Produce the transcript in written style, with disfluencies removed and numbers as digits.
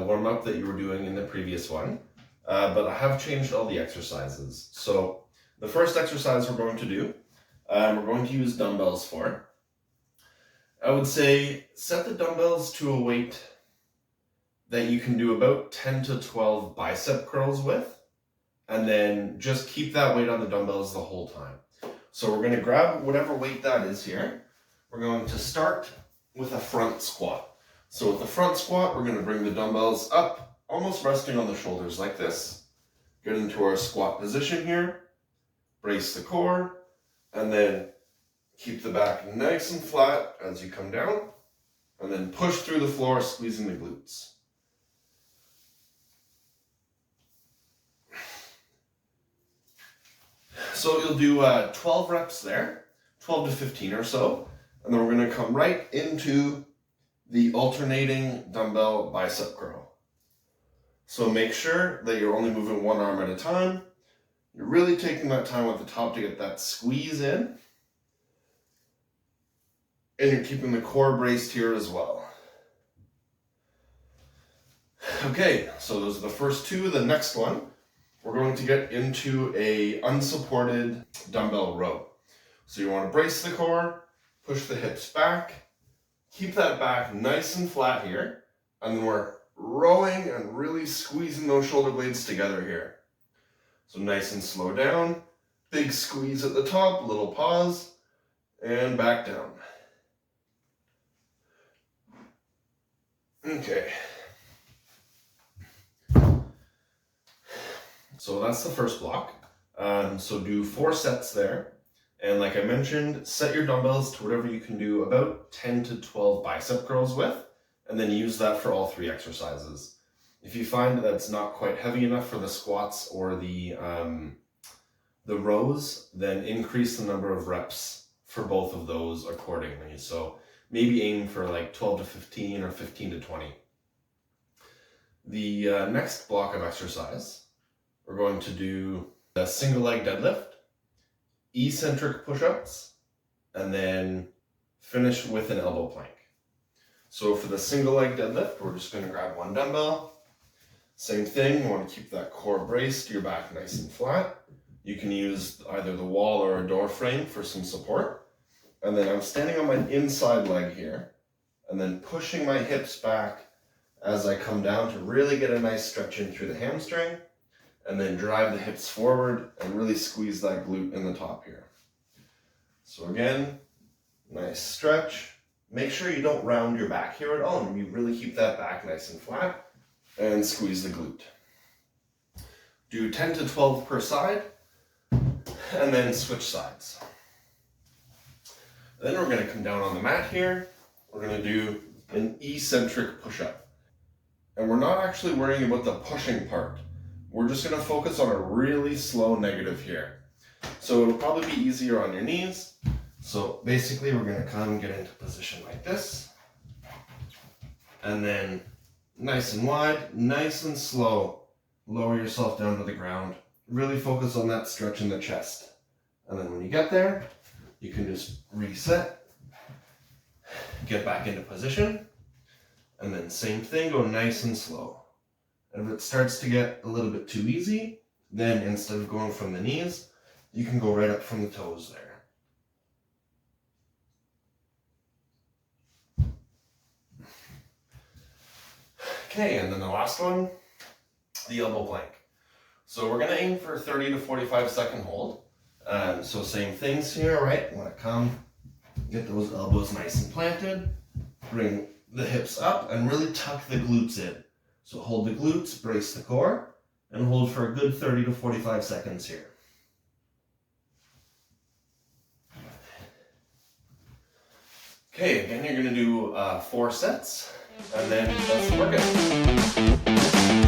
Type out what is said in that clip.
warm-up that you were doing in the previous one, but I have changed all the exercises. So the first exercise we're going to do, we're going to use dumbbells for. I would say set the dumbbells to a weight that you can do about 10 to 12 bicep curls with, and then just keep that weight on the dumbbells the whole time. So we're going to grab whatever weight that is here. We're going to start with a front squat. So with the front squat, we're going to bring the dumbbells up, almost resting on the shoulders like this. Get into our squat position here, brace the core, and then keep the back nice and flat as you come down, and then push through the floor, squeezing the glutes. So you'll do 12 reps there, 12 to 15 or so, and then we're going to come right into the alternating dumbbell bicep curl. So make sure that you're only moving one arm at a time. You're really taking that time at the top to get that squeeze in, and you're keeping the core braced here as well. Okay, so those are the first two. The next one, we're going to get into a unsupported dumbbell row. So you want to brace the core, push the hips back, keep that back nice and flat here, and then we're rowing and really squeezing those shoulder blades together here. So nice and slow down, big squeeze at the top, little pause, and back down. Okay. So that's the first block. So do 4 sets there. And like I mentioned, set your dumbbells to whatever you can do about 10 to 12 bicep curls with, and then use that for all 3 exercises. If you find that it's not quite heavy enough for the squats or the rows, then increase the number of reps for both of those accordingly. So maybe aim for like 12 to 15 or 15 to 20. The next block of exercise, we're going to do a single leg deadlift, eccentric push-ups, and then finish with an elbow plank. So for the single leg deadlift, we're just going to grab one dumbbell. Same thing, you want to keep that core braced, your back nice and flat. You can use either the wall or a door frame for some support. And then I'm standing on my inside leg here, and then pushing my hips back as I come down to really get a nice stretch in through the hamstring, and then drive the hips forward and really squeeze that glute in the top here. So again, nice stretch. Make sure you don't round your back here at all, and you really keep that back nice and flat, and squeeze the glute. Do 10 to 12 per side, and then switch sides. Then we're going to come down on the mat here. We're going to do an eccentric push-up. And we're not actually worrying about the pushing part. We're just going to focus on a really slow negative here. So it'll probably be easier on your knees. So basically we're going to come get into position like this. And then nice and wide, nice and slow, lower yourself down to the ground. Really focus on that stretch in the chest. And then when you get there, you can just reset, get back into position, and then same thing, go nice and slow. And if it starts to get a little bit too easy, then instead of going from the knees, you can go right up from the toes there. Okay, and then the last one, the elbow plank. So we're gonna aim for a 30 to 45 second hold. So same things here, right? You wanna come, get those elbows nice and planted, bring the hips up and really tuck the glutes in. So hold the glutes, brace the core, and hold for a good 30 to 45 seconds here. Okay, again, you're gonna do 4 sets, and then that's the workout.